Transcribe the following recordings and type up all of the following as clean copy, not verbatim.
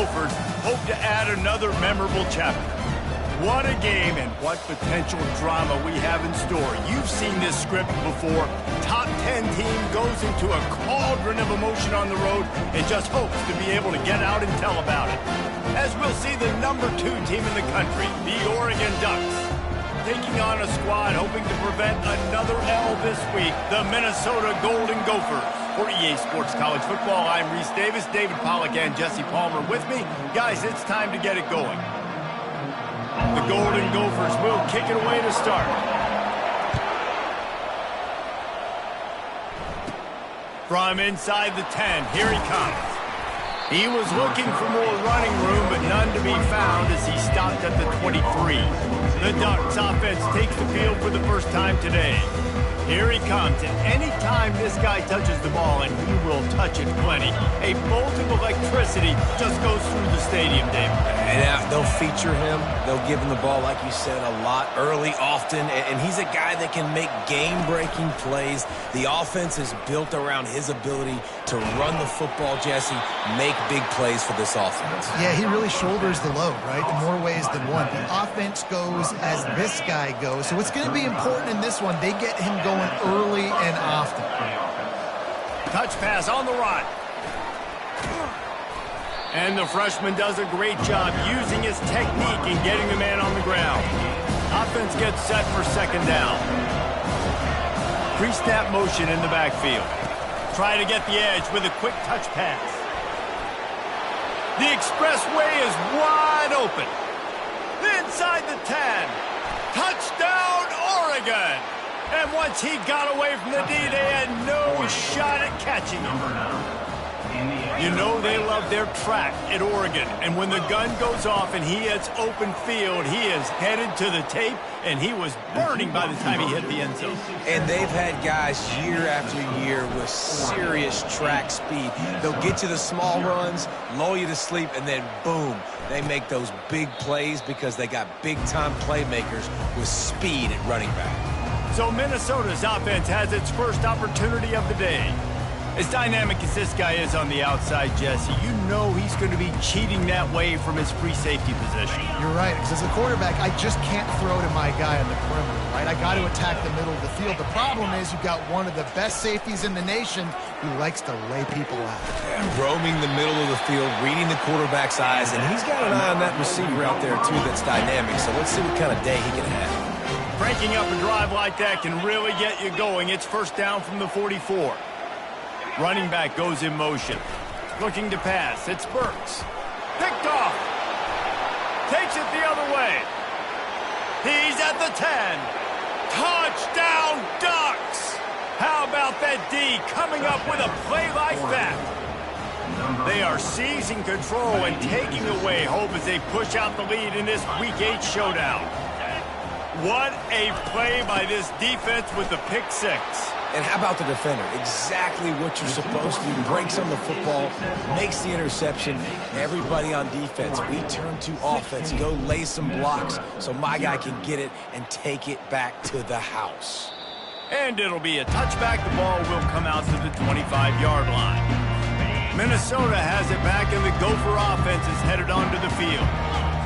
Gophers hope to add another memorable chapter. What a game and what potential drama we have in store. You've seen this script before. Top 10 team goes into a cauldron of emotion on the road and just hopes to be able to get out and tell about it. As we'll see the number 2 team in the country, the Oregon Ducks, taking on a squad hoping to prevent another L this week, the Minnesota Golden Gophers. For EA Sports College Football, I'm Reese Davis, David Pollack, and Jesse Palmer with me. Guys, it's time to get it going. The Golden Gophers will kick it away to start. From inside the 10, here he comes. He was looking for more running room, but none to be found as he stopped at the 23. The Ducks offense takes the field for the first time today. Here he comes, and any time this guy touches the ball, and he will touch it plenty, a bolt of electricity just goes through the stadium, David. And they'll feature him. They'll give him the ball, like you said, a lot, early, often, and he's a guy that can make game-breaking plays. The offense is built around his ability to run the football, Jesse, make big plays for this offense. Yeah, he really shoulders the load, right, in more ways than one. The offense goes as this guy goes, so it's going to be important in this one. They get him going early and often. Touch pass on the run. And the freshman does a great job using his technique and getting the man on the ground. Offense gets set for second down. Pre-snap motion in the backfield. Try to get the edge with a quick touch pass. The expressway is wide open. Inside the 10. Touchdown, Oregon! And once he got away from the D, they had no shot at catching him. You know they love their track at Oregon. And when the gun goes off and he hits open field, he is headed to the tape, and he was burning by the time he hit the end zone. And they've had guys year after year with serious track speed. They'll get you the small runs, lull you to sleep, and then boom, they make those big plays because they got big-time playmakers with speed at running back. So Minnesota's offense has its first opportunity of the day. As dynamic as this guy is on the outside, Jesse, you know he's going to be cheating that way from his free safety position. You're right, because as a quarterback, I just can't throw to my guy on the perimeter, right? I got to attack the middle of the field. The problem is you've got one of the best safeties in the nation who likes to lay people out. Yeah, roaming the middle of the field, reading the quarterback's eyes, and he's got an eye on that receiver out there, too, that's dynamic. So let's see what kind of day he can have. Cranking up a drive like that can really get you going. It's first down from the 44. Running back goes in motion. Looking to pass. It's Burks. Picked off. Takes it the other way. He's at the 10. Touchdown, Ducks! How about that D coming up with a play like that? They are seizing control and taking away hope as they push out the lead in this Week 8 showdown. What a play by this defense with the pick six. And how about the defender? Exactly what you're supposed to do. Breaks on the football, makes the interception. Everybody on defense, we turn to offense. Go lay some blocks so my guy can get it and take it back to the house. And it'll be a touchback. The ball will come out to the 25-yard line. Minnesota has it back, and the Gopher offense is headed onto the field.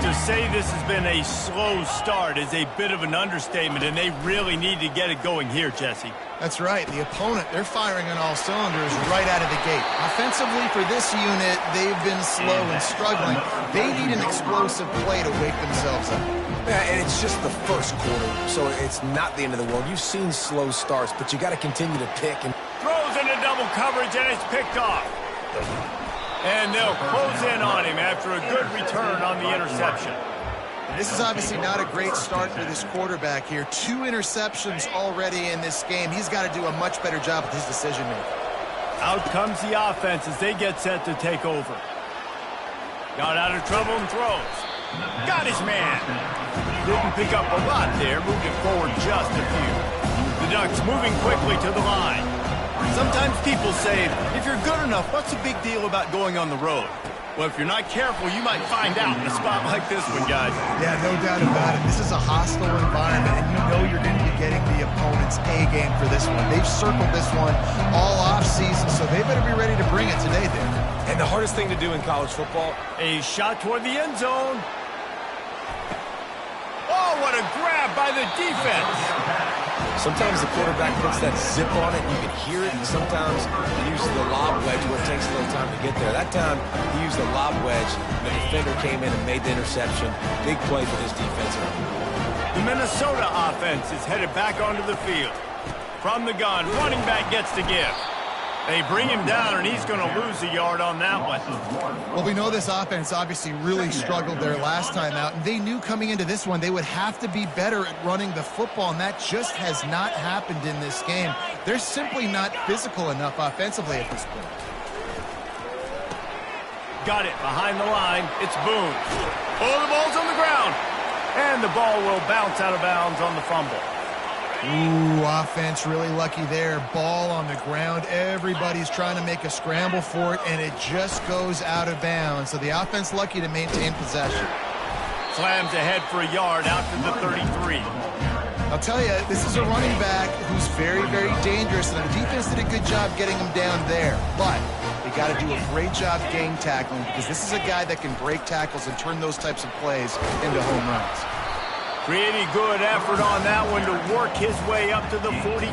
To say this has been a slow start is a bit of an understatement, and they really need to get it going here, Jesse. That's right. The opponent, they're firing on all cylinders right out of the gate. Offensively for this unit, they've been slow and struggling. They need an explosive play to wake themselves up. Yeah, and it's just the first quarter, so it's not the end of the world. You've seen slow starts, but you got to continue to pick. And throws into double coverage, and it's picked off. And they'll close in on him after a good return on the interception. This is obviously not a great start for this quarterback here. 2 interceptions already in this game. He's got to do a much better job with his decision-making. Out comes the offense as they get set to take over. Got out of trouble and throws. Got his man. Didn't pick up a lot there, moved it forward just a few. The Ducks moving quickly to the line. Sometimes people say, if you're good enough, what's the big deal about going on the road? Well, if you're not careful, you might find out in a spot like this one, guys. Yeah, no doubt about it. This is a hostile environment, and you know you're going to be getting the opponent's A game for this one. They've circled this one all off season, so they better be ready to bring it today, Dave. And the hardest thing to do in college football, a shot toward the end zone. Oh, what a grab by the defense. sometimes the quarterback puts that zip on it, you can hear it, and sometimes he uses the lob wedge where it takes a little time to get there. That time, he used the lob wedge, the defender came in and made the interception. Big play for this defense. The Minnesota offense is headed back onto the field. From the gun, running back gets to give. They bring him down, and he's going to lose a yard on that one. Well, we know this offense obviously really struggled their last time out, and they knew coming into this one they would have to be better at running the football, and that just has not happened in this game. They're simply not physical enough offensively at this point. Got it behind the line. It's Boone. Oh, the ball's on the ground. And the ball will bounce out of bounds on the fumble. Ooh, offense really lucky there. Ball on the ground. Everybody's trying to make a scramble for it, and it just goes out of bounds. So the offense lucky to maintain possession. Slams ahead for a yard out to the 33. I'll tell you, this is a running back who's very, very dangerous, and the defense did a good job getting him down there. But they got to do a great job gang tackling, because this is a guy that can break tackles and turn those types of plays into home runs. Pretty good effort on that one to work his way up to the 42.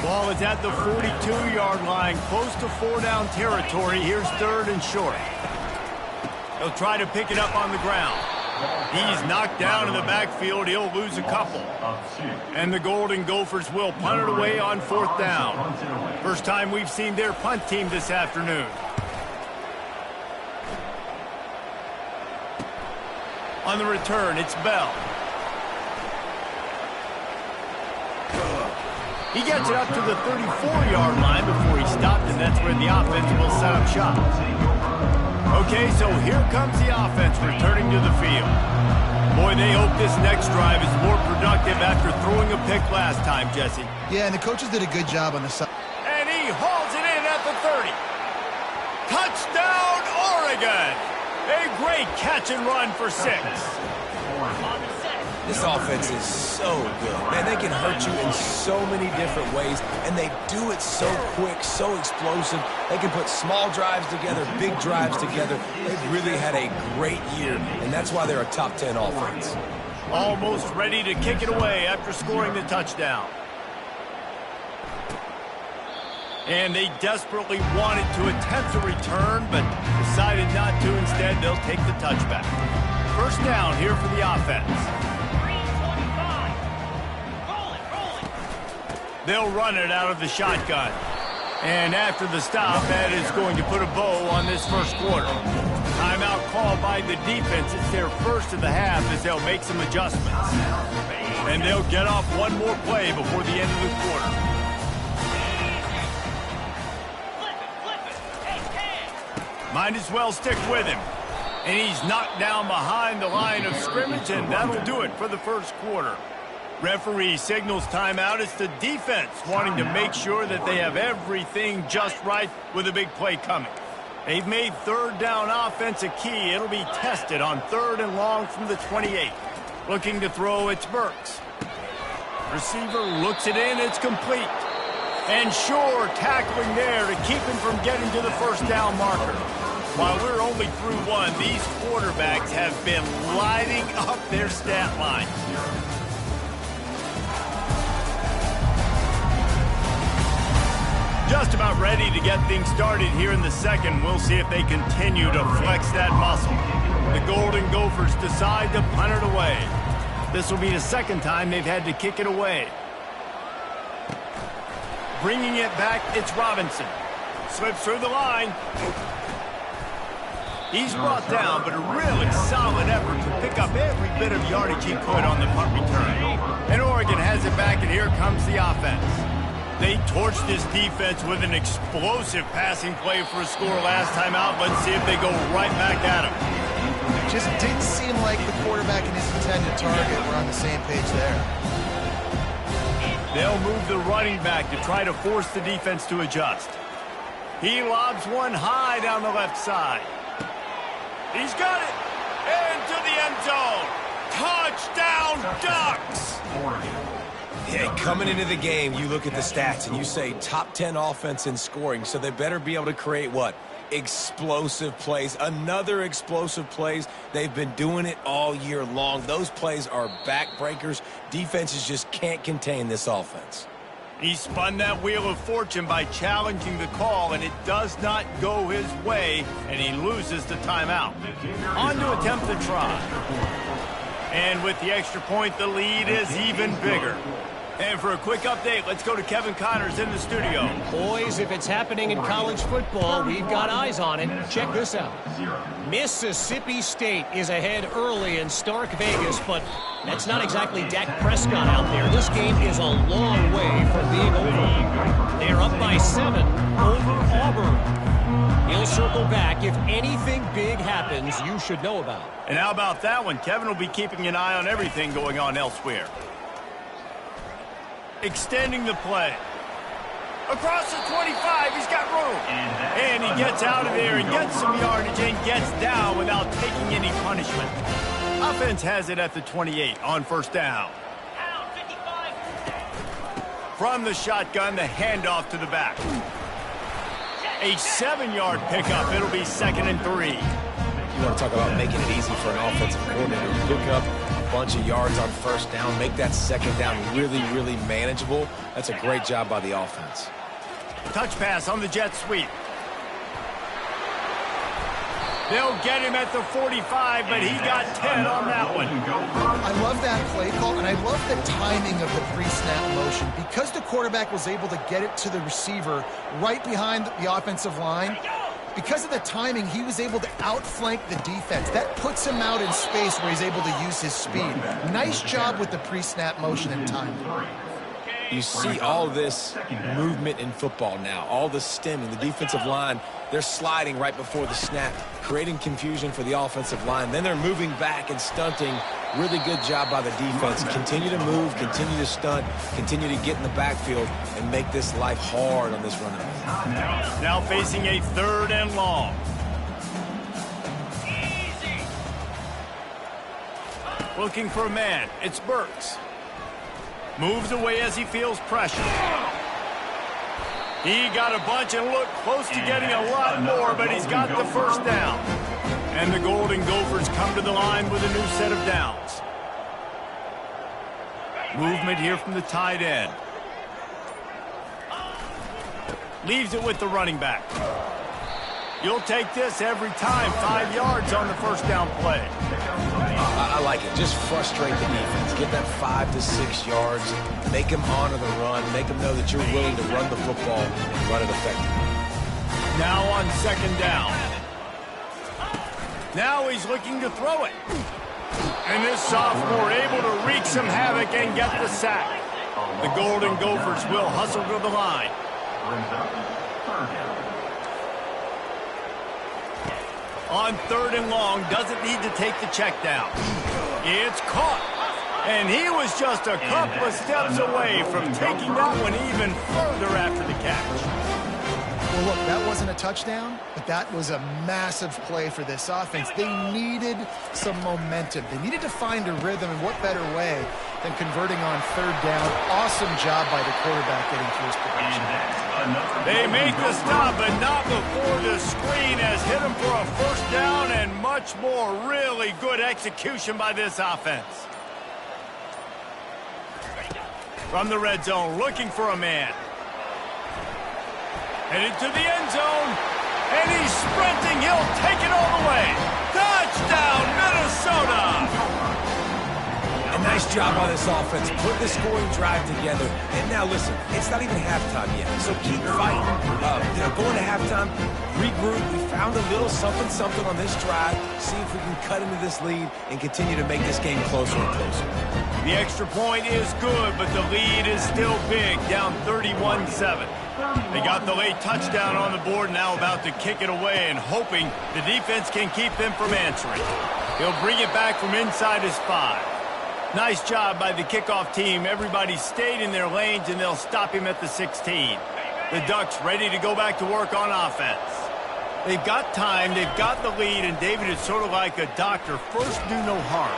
Ball is at the 42-yard line, close to 4-down territory. Here's third and short. He'll try to pick it up on the ground. He's knocked down in the backfield. He'll lose a couple. And the Golden Gophers will punt it away on 4th down. First time we've seen their punt team this afternoon. On the return, it's Bell. He gets it up to the 34-yard line before he stopped, and that's where the offense will set up shop. Okay, so here comes the offense returning to the field. Boy, they hope this next drive is more productive after throwing a pick last time, Jesse. Yeah, and the coaches did a good job on the side. And he hauls it in at the 30. Touchdown, Oregon! A great catch and run for 6. This offense is so good. Man, they can hurt you in so many different ways, and they do it so quick, so explosive. They can put small drives together, big drives together. They've really had a great year, and that's why they're a top 10 offense. Almost ready to kick it away after scoring the touchdown. And they desperately wanted to attempt a return, but decided not to. Instead, they'll take the touchback. First down here for the offense. They'll run it out of the shotgun. And after the stop, that is going to put a bow on this first quarter. Timeout called by the defense. It's their first of the half as they'll make some adjustments. And they'll get off one more play before the end of the quarter. Might as well stick with him. And he's knocked down behind the line of scrimmage, and that'll do it for the first quarter. Referee signals timeout. It's the defense wanting to make sure that they have everything just right with a big play coming. They've made third down offense a key. It'll be tested on 3rd and long from the 28. Looking to throw, it's Burks. Receiver looks it in. It's complete. And sure, tackling there to keep him from getting to the first down marker. While we're only through one, these quarterbacks have been lighting up their stat line. Just about ready to get things started here in the second. We'll see if they continue to flex that muscle. The Golden Gophers decide to punt it away. This will be the second time they've had to kick it away. Bringing it back, it's Robinson. Slips through the line. He's brought down, but a really solid effort to pick up every bit of yardage he could on the punt return. And Oregon has it back, and here comes the offense. They torched this defense with an explosive passing play for a score last time out. Let's see if they go right back at him. It just didn't seem like the quarterback and his intended target were on the same page there. They'll move the running back to try to force the defense to adjust. He lobs one high down the left side. He's got it. Into the end zone. Touchdown, Ducks! Yeah, coming into the game, you look at the stats and you say top 10 offense in scoring, so they better be able to create what? explosive plays. Another explosive plays. They've been doing it all year long. Those plays are backbreakers. Defenses just can't contain this offense. He spun that wheel of fortune by challenging the call, and it does not go his way, and he loses the timeout. On to attempt the try. And with the extra point, the lead is even bigger. And for a quick update, let's go to Kevin Connors in the studio. Boys, if it's happening in college football, we've got eyes on it. Check this out. Mississippi State is ahead early in Stark Vegas, but that's not exactly Dak Prescott out there. This game is a long way from being over. They're up by 7 over Auburn. He'll circle back. If anything big happens, you should know about it. And how about that one? Kevin will be keeping an eye on everything going on elsewhere. Extending the play. Across the 25, he's got room. And he gets out of there and gets some yardage and gets down without taking any punishment. Offense has it at the 28 on first down. From the shotgun, the handoff to the back. A 7-yard pickup. It'll be 2nd and 3. You want to talk about making it easy for an offensive coordinator to pick up a bunch of yards on first down, make that second down really, really manageable. That's a great job by the offense. Touch pass on the jet sweep. They'll get him at the 45, but he got 10 on that one. I love that play call, and I love the timing of the pre-snap motion. Because the quarterback was able to get it to the receiver right behind the offensive line, because of the timing, he was able to outflank the defense. That puts him out in space where he's able to use his speed. Nice job with the pre-snap motion and timing. You see all this movement in football now, all the stemming, the defensive line, they're sliding right before the snap, creating confusion for the offensive line. Then they're moving back and stunting. Really good job by the defense. Continue to move, continue to stunt, continue to get in the backfield and make this life hard on this running back. Now facing a 3rd and long. Looking for a man. It's Burks. Moves away as he feels pressure. He got a bunch and looked close to getting a lot more, but he's got the first down. And the Golden Gophers come to the line with a new set of downs. Movement here from the tight end. Leaves it with the running back. You'll take this every time. 5 yards on the first down play. I like it. Just frustrate the defense. Get that 5 to 6 yards. Make them honor the run. Make them know that you're willing to run the football and run it effectively. Now on 2nd down. Now he's looking to throw it. And this sophomore able to wreak some havoc and get the sack. The Golden Gophers will hustle to the line. On 3rd and long, doesn't need to take the check down. It's caught. And he was just a couple of steps away from taking that one even further after the catch. Well, look, that wasn't a touchdown, but that was a massive play for this offense. They needed some momentum. They needed to find a rhythm, and what better way than converting on 3rd down. Awesome job by the quarterback getting through his progression. They make the stop, but not before the screen has hit him for a first down, and much more really good execution by this offense. From the red zone, looking for a man. Headed to the end zone, and he's sprinting. He'll take it all the way. Touchdown, Minnesota! A nice job by this offense. Put the scoring drive together. And now, listen, it's not even halftime yet, so keep fighting. Going to halftime, regroup. We found a little something on this drive. See if we can cut into this lead and continue to make this game closer and closer. The extra point is good, but the lead is still big, down 31-7. They got the late touchdown on the board, now about to kick it away and hoping the defense can keep them from answering. He'll bring it back from inside his 5. Nice job by the kickoff team. Everybody stayed in their lanes, and they'll stop him at the 16. The Ducks ready to go back to work on offense. They've got time, they've got the lead, and David is sort of like a doctor. First, do no harm.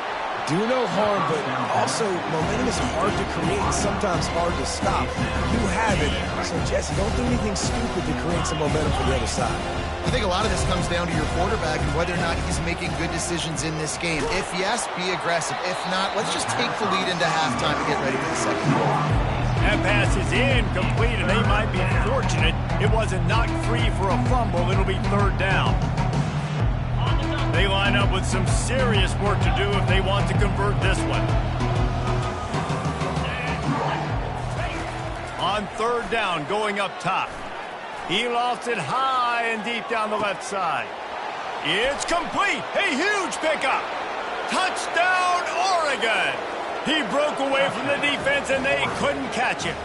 Do no harm, but also momentum is hard to create and sometimes hard to stop. You have it, so Jesse, don't do anything stupid to create some momentum for the other side. I think a lot of this comes down to your quarterback and whether or not he's making good decisions in this game. If yes, be aggressive. If not, let's just take the lead into halftime and get ready for the second quarter. That pass is incomplete, and they might be fortunate it wasn't knocked free for a fumble. It'll be third down. They line up with some serious work to do if they want to convert this one. On third down, going up top. He lost it high and deep down the left side. It's complete. A huge pickup. Touchdown, Oregon. He broke away from the defense, and they couldn't catch him.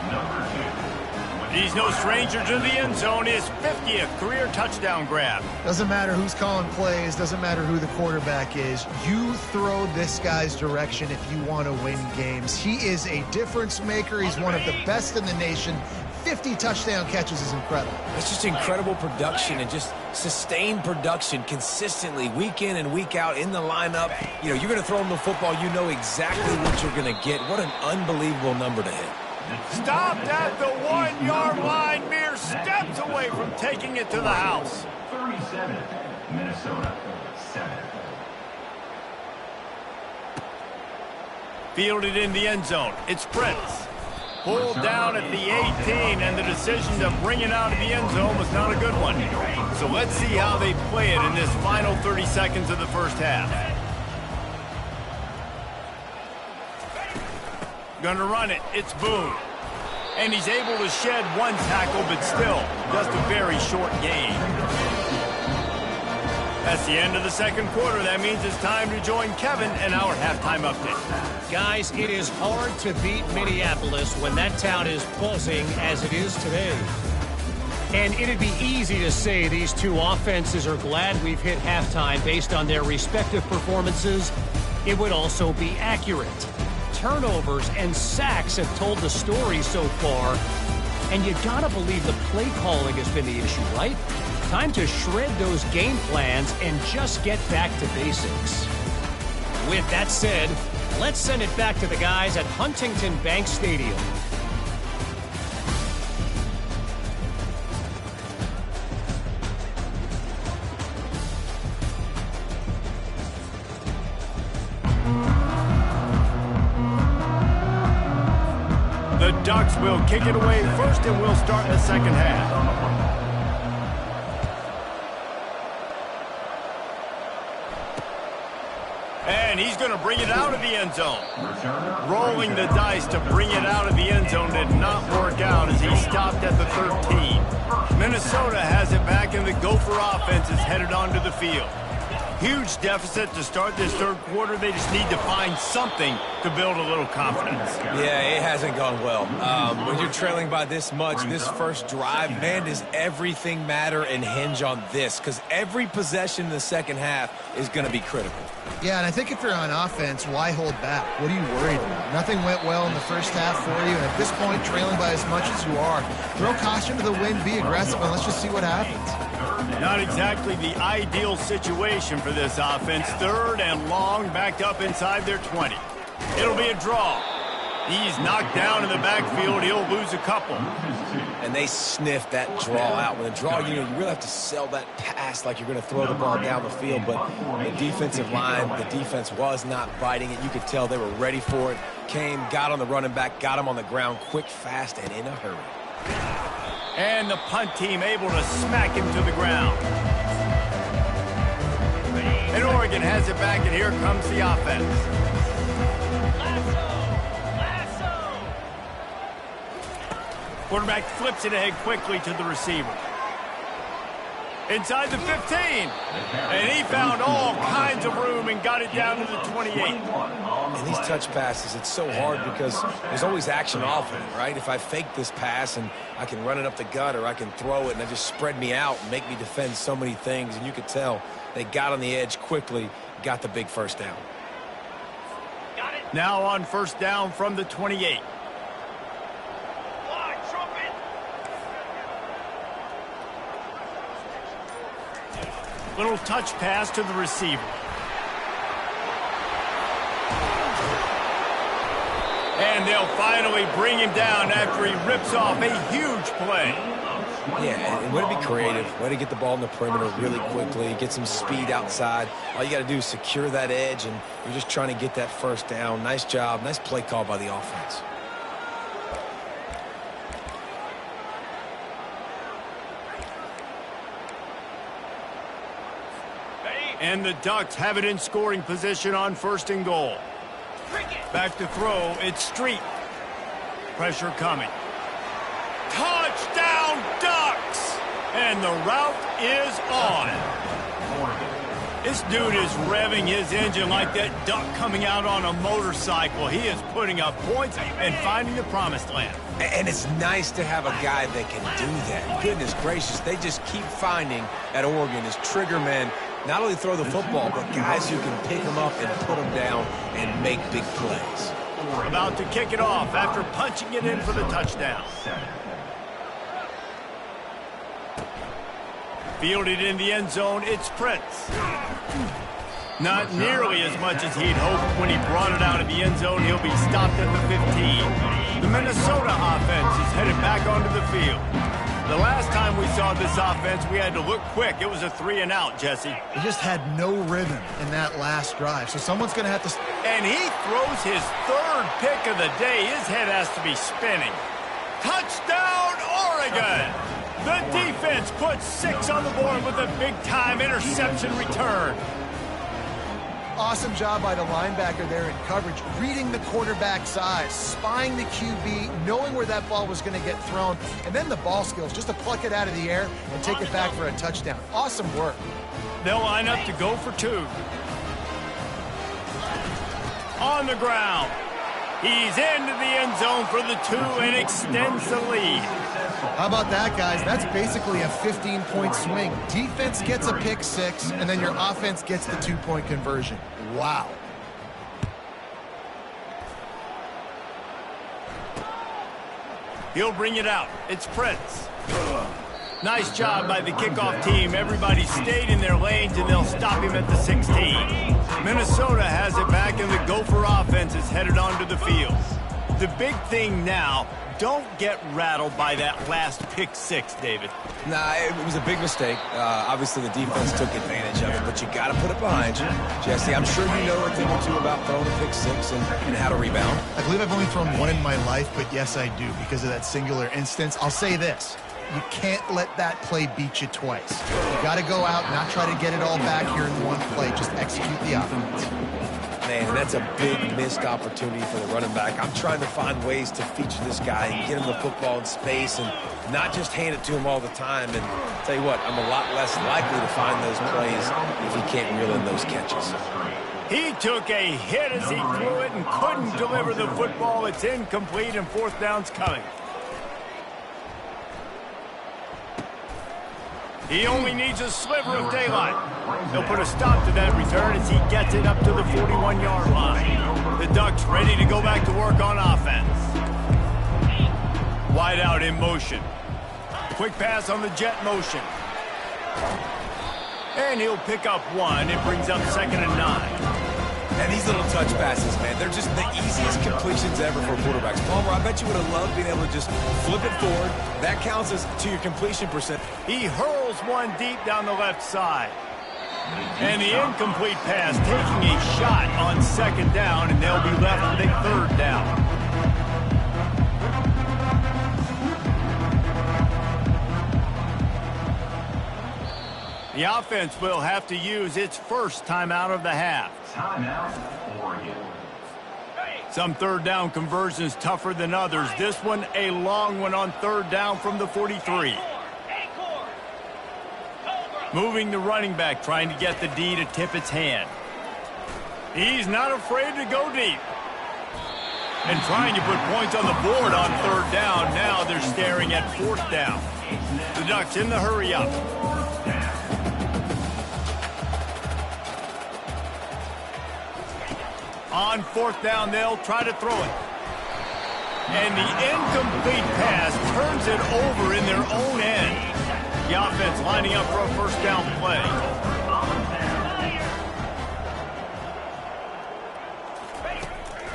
He's no stranger to the end zone. His 50th career touchdown grab. Doesn't matter who's calling plays. Doesn't matter who the quarterback is. You throw this guy's direction if you want to win games. He is a difference maker. He's one of the best in the nation. 50 touchdown catches is incredible. It's just incredible production and just sustained production consistently week in and week out in the lineup. You know, you're going to throw him the football, you know exactly what you're going to get. What an unbelievable number to hit. Stopped at the 1-yard line, mere steps away from taking it to the house. 37, Minnesota, 7. Fielded in the end zone. It's Prince. Pulled down at the 18, and the decision to bring it out of the end zone was not a good one. So let's see how they play it in this final 30 seconds of the first half. Gonna run it. It's Boone. And he's able to shed one tackle, but still, just a very short gain. That's the end of the second quarter. That means it's time to join Kevin in our halftime update. Guys, it is hard to beat Minneapolis when that town is buzzing as it is today. And it'd be easy to say these two offenses are glad we've hit halftime based on their respective performances. It would also be accurate. Turnovers and sacks have told the story so far. And you gotta believe the play calling has been the issue, right? Time to shred those game plans and just get back to basics. With that said, let's send it back to the guys at Huntington Bank Stadium. The Ducks will kick it away first, and we'll start the second half. And he's going to bring it out of the end zone. Rolling the dice to bring it out of the end zone did not work out as he stopped at the 13. Minnesota has it back, and the Gopher offense is headed onto the field. Huge deficit to start this third quarter. They just need to find something to build a little confidence. Yeah, it hasn't gone well. When you're trailing by this much, this first drive, man, does everything matter and hinge on this? Because every possession in the second half is going to be critical. Yeah, and I think if you're on offense, why hold back? What are you worried about? Nothing went well in the first half for you, and at this point, trailing by as much as you are, throw caution to the wind, be aggressive, and let's just see what happens. Not exactly the ideal situation for this offense. Third and long, backed up inside their 20. It'll be a draw. He's knocked down in the backfield. He'll lose a couple. And they sniffed that draw out. With a draw, you really have to sell that pass like you're going to throw the ball down the field. But the defensive line, the defense was not biting it. You could tell they were ready for it. Came, got on the running back, got him on the ground quick, fast, and in a hurry. And the punt team able to smack him to the ground. And Oregon has it back, and here comes the offense. Quarterback flips it ahead quickly to the receiver. Inside the 15. And he found all kinds of room and got it down to the 28. And these touch passes, it's so hard because there's always action off of it, right? If I fake this pass and I can run it up the gut, or I can throw it and it just spread me out and make me defend so many things. And you could tell they got on the edge quickly, got the big first down. Now on first down from the 28. Little touch pass to the receiver. And they'll finally bring him down after he rips off a huge play. Yeah, and way to be creative, way to get the ball in the perimeter really quickly, get some speed outside. All you got to do is secure that edge, and you're just trying to get that first down. Nice job, nice play call by the offense. And the Ducks have it in scoring position on 1st and goal. Back to throw, it's Street. Pressure coming. Touchdown, Ducks! And the route is on. This dude is revving his engine like that duck coming out on a motorcycle. He is putting up points and finding the promised land. And it's nice to have a guy that can do that. Goodness gracious, they just keep finding at Oregon as trigger men, not only throw the football, but guys who can pick them up and put them down and make big plays. About to kick it off after punching it in for the touchdown. Fielded in the end zone, it's Prince. Not nearly as much as he'd hoped when he brought it out of the end zone. He'll be stopped at the 15. The Minnesota offense is headed back onto the field. The last time we saw this offense, we had to look quick. It was a 3-and-out, Jesse. He just had no rhythm in that last drive, so someone's going to have to... And he throws his 3rd pick of the day. His head has to be spinning. Touchdown, Oregon! The defense puts 6 on the board with a big-time interception return. Awesome job by the linebacker there in coverage, reading the quarterback's eyes, spying the QB, knowing where that ball was going to get thrown, and then the ball skills just to pluck it out of the air and take it back for a touchdown. Awesome work. They'll line up to go for 2. On the ground. He's into the end zone for the 2 and extends the lead. How about that, guys? That's basically a 15-point swing. Defense gets a pick 6, and then your offense gets the 2-point conversion. Wow. He'll bring it out. It's Prince. Nice job by the kickoff team. Everybody stayed in their lanes, and they'll stop him at the 16. Minnesota has it back, and the Gopher offense is headed onto the field. The big thing now, don't get rattled by that last pick 6, David. Nah, it was a big mistake. Obviously, the defense took advantage of it, but you got to put it behind you. Jesse, I'm sure you know a thing or two about throwing a pick 6 and how to rebound. I believe I've only thrown 1 in my life, but yes, I do, because of that singular instance. I'll say this. You can't let that play beat you twice. You got to go out, not try to get it all back here in one play. Just execute the offense. Man, that's a big missed opportunity for the running back. I'm trying to find ways to feature this guy and get him the football in space and not just hand it to him all the time. And tell you what, I'm a lot less likely to find those plays if he can't reel in those catches. He took a hit as he threw it and couldn't deliver the football. It's incomplete and 4th down's coming. He only needs a sliver of daylight. They'll put a stop to that return as he gets it up to the 41-yard line. The Ducks ready to go back to work on offense. Wide out in motion. Quick pass on the jet motion. And he'll pick up 1. It brings up 2nd and 9. And these little touch passes, man, they're just the easiest completions ever for quarterbacks. Palmer, I bet you would have loved being able to just flip it forward. That counts as to your completion percent. He hurls 1 deep down the left side. And the incomplete pass taking a shot on 2nd down, and they'll be left with a 3rd down. The offense will have to use its first timeout of the half. Timeout, Oregon. Some 3rd down conversions tougher than others. This one a long one on 3rd down from the 43. Moving the running back, trying to get the D to tip its hand. He's not afraid to go deep. And trying to put points on the board on 3rd down. Now they're staring at 4th down. The Ducks in the hurry up. On 4th down, they'll try to throw it. And the incomplete pass turns it over in their own end. The offense lining up for a 1st down play.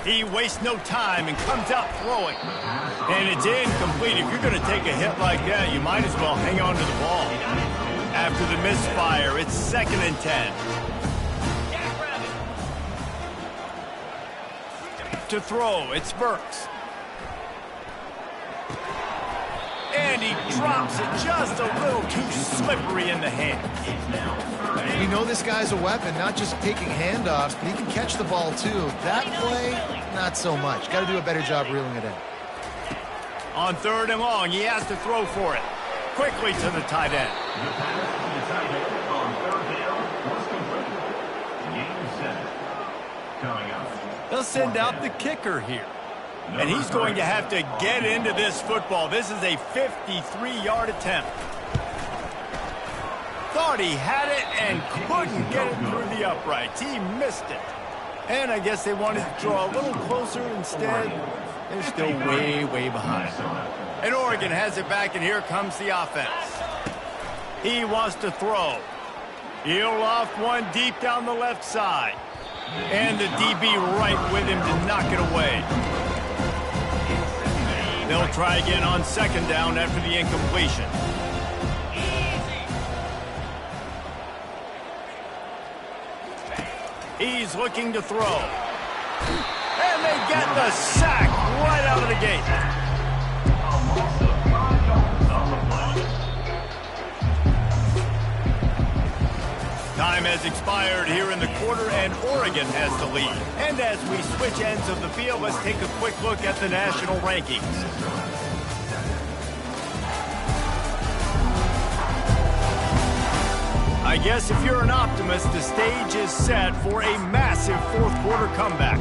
He wastes no time and comes out throwing. And it's incomplete. If you're going to take a hit like that, you might as well hang on to the ball. After the misfire, it's 2nd and 10. To throw, it's Burks. And he drops it just a little too slippery in the hands. We know this guy's a weapon, not just taking handoffs, but he can catch the ball too. That play, not so much. Got to do a better job reeling it in. On 3rd and long, he has to throw for it. Quickly to the tight end. The pass to the tight end on 3rd down was complete. Game 7. Coming up. They'll send out the kicker here. And he's going to have to get into this football. This is a 53-yard attempt. Thought he had it and couldn't get it through the uprights. He missed it. And I guess they wanted to draw a little closer. Instead, they're still way, way behind. And Oregon has it back, and here comes the offense. He wants to throw. He'll loft one deep down the left side. And the DB right with him to knock it away. They'll try again on 2nd down after the incompletion. He's looking to throw. And they get the sack right out of the gate. Time has expired here in the quarter, and Oregon has the lead. And as we switch ends of the field, let's take a quick look at the national rankings. I guess if you're an optimist, the stage is set for a massive 4th quarter comeback.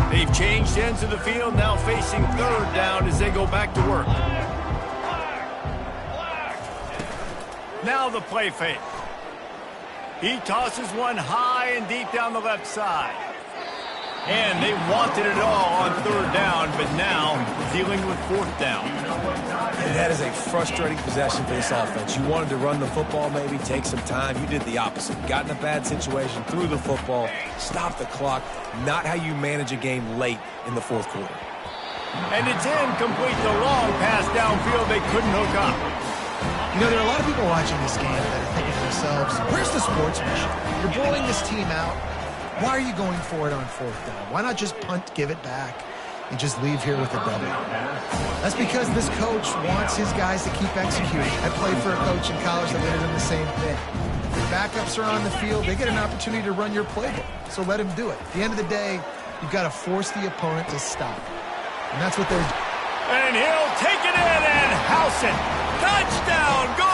They've changed ends of the field, now facing 3rd down as they go back to work. Now the play fake. He tosses one high and deep down the left side. And they wanted it all on 3rd down, but now dealing with 4th down. And that is a frustrating possession for this offense. You wanted to run the football, maybe take some time. You did the opposite. Got in a bad situation, threw the football, stopped the clock. Not how you manage a game late in the 4th quarter. And it's incomplete. The long pass downfield, they couldn't hook up. You know, there are a lot of people watching this game that are thinking to themselves, where's the sportsmanship? You're blowing this team out. Why are you going for it on 4th down? Why not just punt, give it back, and just leave here with a W? That's because this coach wants his guys to keep executing. I played for a coach in college that would have done the same thing. If your backups are on the field, they get an opportunity to run your playbook, so let him do it. At the end of the day, you've got to force the opponent to stop. And that's what they're doing. And he'll take it in and house it. Touchdown, goal!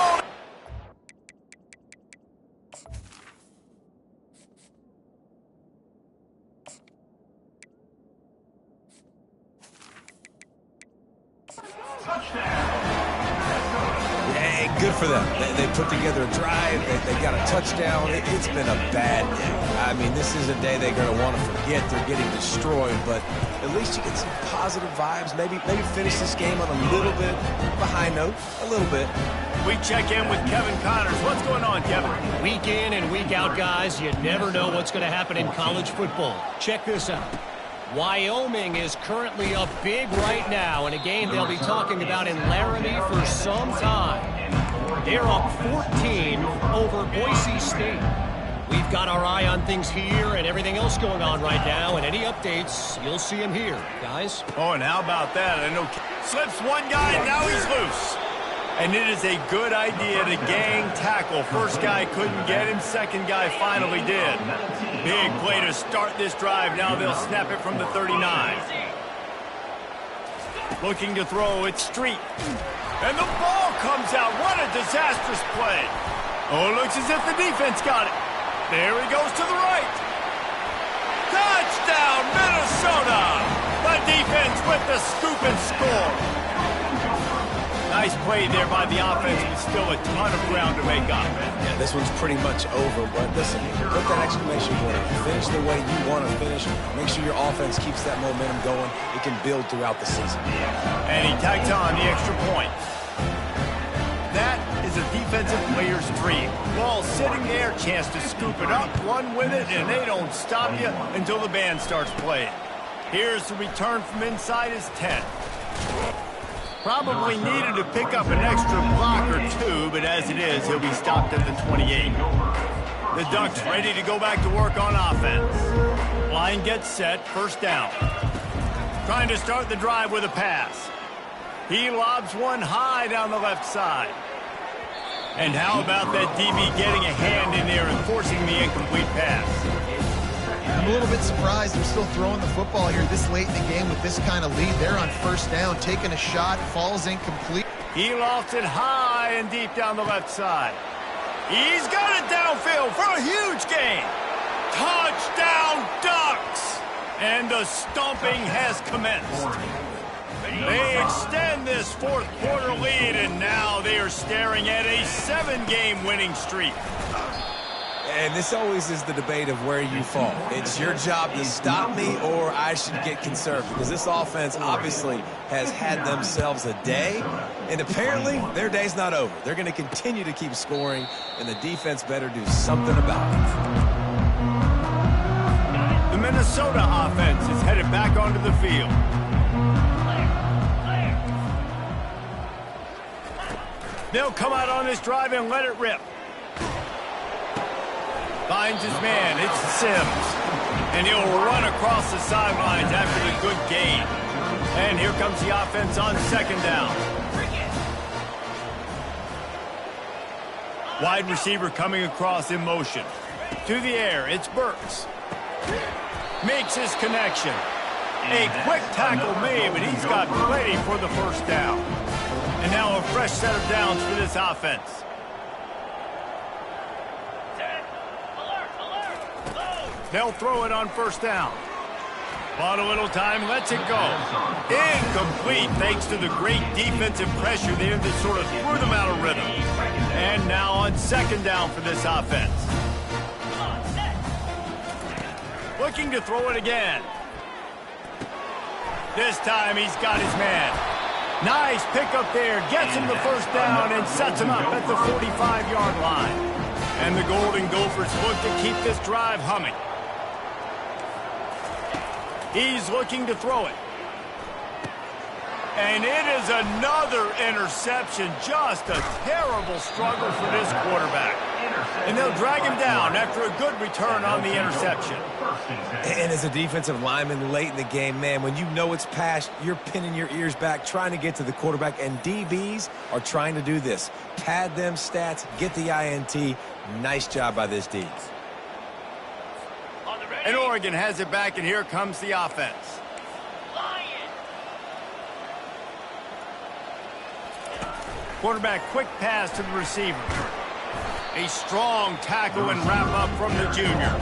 Hey, good for them. They put together a drive. They got a touchdown. It's been a bad day. I mean, this is a day they're going to want to forget. They're getting destroyed, but at least you get some positive vibes. Maybe finish this game on a little bit of a high note. A little bit. We check in with Kevin Connors. What's going on, Kevin? Week in and week out, guys, you never know what's going to happen in college football. Check this out. Wyoming is currently up big right now in a game they'll be talking about in Laramie for some time. They're up 14 over Boise State. We've got our eye on things here and everything else going on right now, and any updates, you'll see them here, guys. Oh, and how about that? I know slips one guy, and now he's loose. And it is a good idea to gang tackle. First guy couldn't get him. Second guy finally did. Big play to start this drive. Now they'll snap it from the 39. Looking to throw. It's Street. And the ball comes out. What a disastrous play. Oh, it looks as if the defense got it. There he goes to the right. Touchdown, Minnesota. The defense with the scoop and score. Nice play there by the offense, but still a ton of ground to make up. Yeah, this one's pretty much over, but listen, put that exclamation point. Finish the way you want to finish. Make sure your offense keeps that momentum going. It can build throughout the season. And he tags on the extra point. That is a defensive player's dream. Ball sitting there, chance to scoop it up, run with it, and they don't stop you until the band starts playing. Here's the return from inside his 10. Probably needed to pick up an extra block or two, but as it is, he'll be stopped at the 28. The Ducks ready to go back to work on offense. Line gets set, first down. Trying to start the drive with a pass. He lobs one high down the left side. And how about that DB getting a hand in there and forcing the incomplete pass? I'm a little bit surprised they're still throwing the football here this late in the game with this kind of lead. They're on first down, taking a shot, falls incomplete. He lofts it high and deep down the left side. He's got it downfield for a huge gain. Touchdown, Ducks! And the stomping has commenced. They extend this fourth quarter lead, and now they are staring at a 7-game winning streak. And this always is the debate of where you fall. It's your job to stop me, or I should get conservative, because this offense obviously has had themselves a day, and apparently their day's not over. They're going to continue to keep scoring, and the defense better do something about it. The Minnesota offense is headed back onto the field. They'll come out on this drive and let it rip. Finds his man, it's Sims. And he'll run across the sidelines after the good gain. And here comes the offense on second down. Wide receiver coming across in motion. To the air, it's Burks. Makes his connection. A quick tackle made, but he's got plenty for the first down. And now a fresh set of downs for this offense. They'll throw it on first down. Bought a little time, lets it go. Incomplete thanks to the great defensive pressure there that sort of threw them out of rhythm. And now on second down for this offense. Looking to throw it again. This time he's got his man. Nice pickup there, gets him the first down and sets him up at the 45-yard line. And the Golden Gophers look to keep this drive humming. He's looking to throw it. And it is another interception. Just a terrible struggle for this quarterback. And they'll drag him down after a good return on the interception. And as a defensive lineman late in the game, man, when you know it's past, you're pinning your ears back, trying to get to the quarterback, and DBs are trying to do this. Pad them stats, get the INT. Nice job by this D. And Oregon has it back, and here comes the offense. Quarterback, quick pass to the receiver. A strong tackle and wrap up from the junior.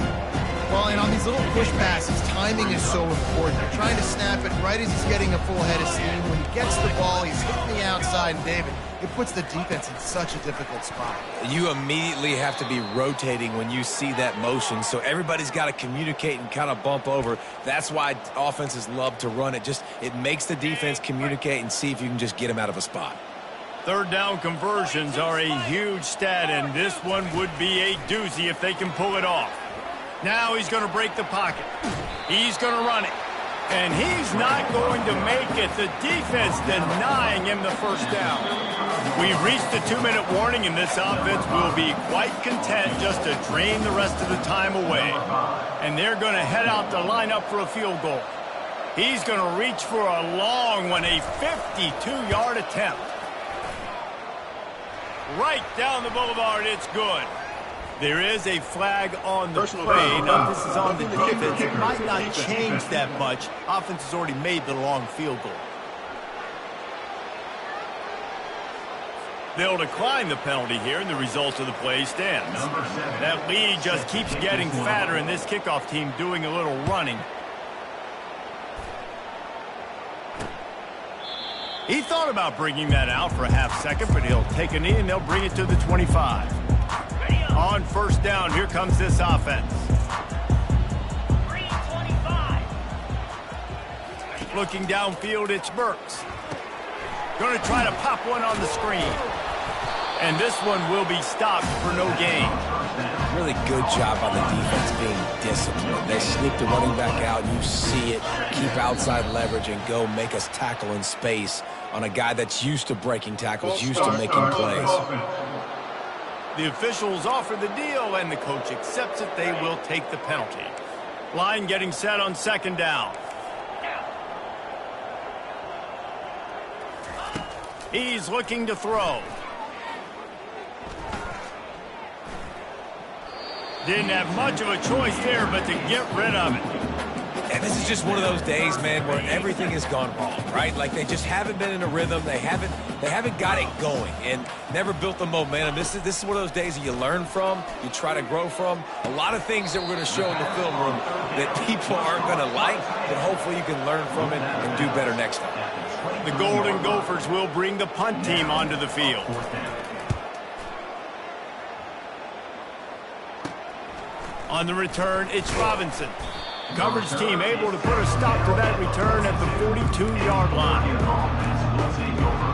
Well, and on these little push passes, timing is so important. They're trying to snap it right as he's getting a full head of steam. When he gets the ball, he's hitting the outside, and David, it puts the defense in such a difficult spot. You immediately have to be rotating when you see that motion, so everybody's got to communicate and kind of bump over. That's why offenses love to run it. It makes the defense communicate and see if you can just get them out of a spot. Third down conversions are a huge stat, and this one would be a doozy if they can pull it off. Now he's going to break the pocket. He's going to run it. And he's not going to make it. The defense denying him the first down. We've reached the 2-minute warning, and this offense will be quite content just to drain the rest of the time away. And they're going to head out to line up for a field goal. He's going to reach for a long one, a 52-yard attempt. Right down the boulevard, it's good. There is a flag on the play. Now, this is on the defense. It might not change that much. Offense has already made the long field goal. They'll decline the penalty here, and the result of the play stands. That lead just keeps getting fatter, and this kickoff team doing a little running. He thought about bringing that out for a half second, but he'll take a knee, and they'll bring it to the 25. On first down, here comes this offense. 325. Looking downfield, it's Burks. Going to try to pop one on the screen. And this one will be stopped for no gain. Really good job on the defense being disciplined. They sneak the running back out. You see it. Keep outside leverage and go make us tackle in space on a guy that's used to breaking tackles, used to making plays. The officials offer the deal, and the coach accepts it. They will take the penalty. Line getting set on second down. He's looking to throw. Didn't have much of a choice there, but to get rid of it. And this is just one of those days, man, where everything has gone wrong, right? Like they just haven't been in a rhythm. They haven't got it going and never built the momentum. This is one of those days that you learn from, you try to grow from. A lot of things that we're going to show in the film room that people aren't going to like, but hopefully you can learn from it and do better next time. The Golden Gophers will bring the punt team onto the field. On the return, it's Robinson. Coverage team able to put a stop to that return at the 42-yard line.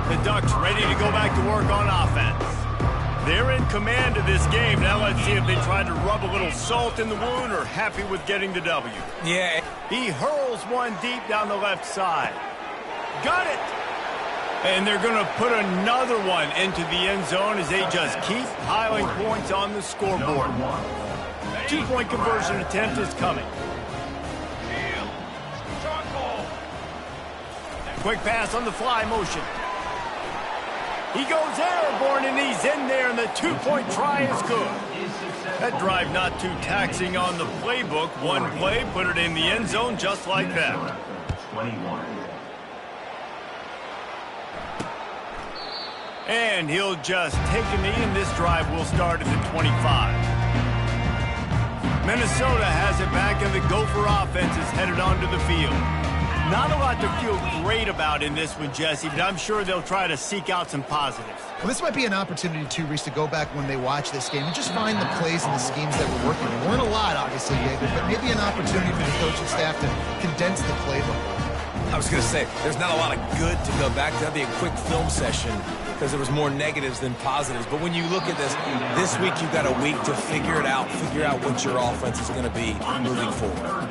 The Ducks ready to go back to work on offense. They're in command of this game. Now let's see if they try to rub a little salt in the wound or happy with getting the W. Yeah. He hurls one deep down the left side. Got it! And they're going to put another one into the end zone as they just keep piling points on the scoreboard. 2-point conversion attempt is coming. Quick pass on the fly motion. He goes airborne, and he's in there, and the 2-point try is good. That drive not too taxing on the playbook. One play, put it in the end zone just like that. 21. And he'll just take a knee, and this drive will start at the 25. Minnesota has it back, and the Gopher offense is headed onto the field. Not a lot to feel great about in this one, Jesse, but I'm sure they'll try to seek out some positives. Well, this might be an opportunity, too, Reese, to go back when they watch this game and just find the plays and the schemes that were working. There weren't a lot, obviously, David, but maybe an opportunity for the coaching staff to condense the playbook. I was going to say, there's not a lot of good to go back to. That'd be a quick film session because there was more negatives than positives. But when you look at this week you've got a week to figure out what your offense is going to be moving forward.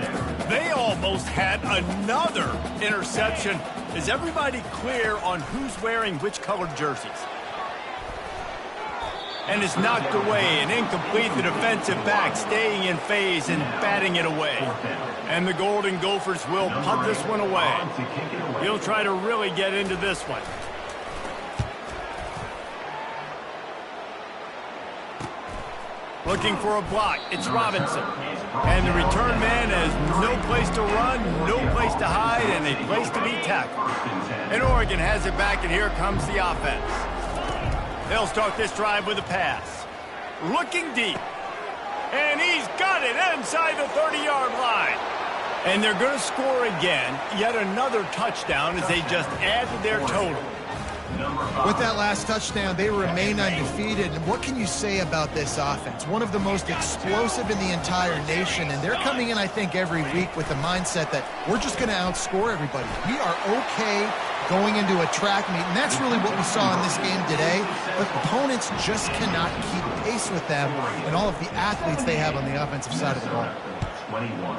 They almost had another interception. Is everybody clear on who's wearing which colored jerseys? And it's knocked away and incomplete. The defensive back staying in phase and batting it away. And the Golden Gophers will punt this one away. He'll try to really get into this one. Looking for a block. It's Robinson. And the return man has no place to run, no place to hide, and a place to be tackled. And Oregon has it back, and here comes the offense. They'll start this drive with a pass. Looking deep. And he's got it inside the 30-yard line. And they're going to score again. Yet another touchdown as they just add to their total. With that last touchdown, they remain undefeated. And what can you say about this offense? One of the most explosive in the entire nation. And they're coming in, I think, every week with the mindset that we're just going to outscore everybody. We are okay going into a track meet. And that's really what we saw in this game today. But opponents just cannot keep pace with them and all of the athletes they have on the offensive side of the ball. 21.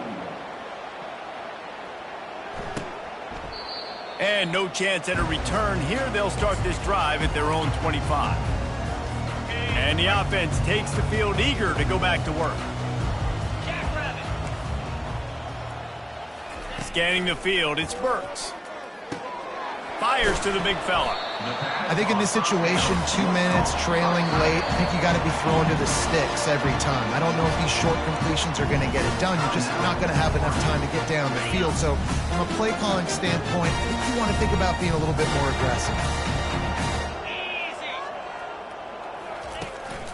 And no chance at a return here. They'll start this drive at their own 25. And the offense takes the field eager to go back to work. Scanning the field, it's Burks. Fires to the big fella. I think in this situation, 2 minutes, trailing late, I think you got to be thrown to the sticks every time. I don't know if these short completions are going to get it done. You're just not going to have enough time to get down the field. So from a play calling standpoint, I think you want to think about being a little bit more aggressive.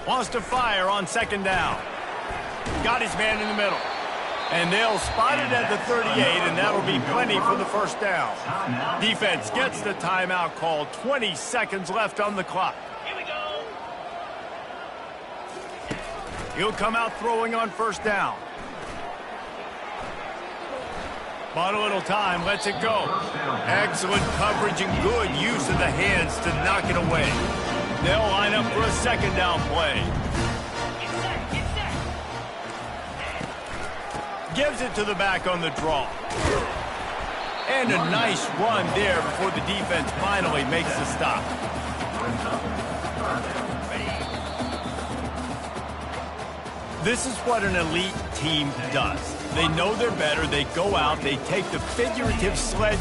Wants to fire on second down. Got his man in the middle. And they'll spot it at the 38, and that'll be plenty for the first down. Defense gets the timeout called. 20 seconds left on the clock. Here we go. He'll come out throwing on first down. Bought a little time, lets it go. Excellent coverage and good use of the hands to knock it away. They'll line up for a second down play. Gives it to the back on the draw. And a nice run there before the defense finally makes the stop. This is what an elite team does. They know they're better. They go out. They take the figurative sledge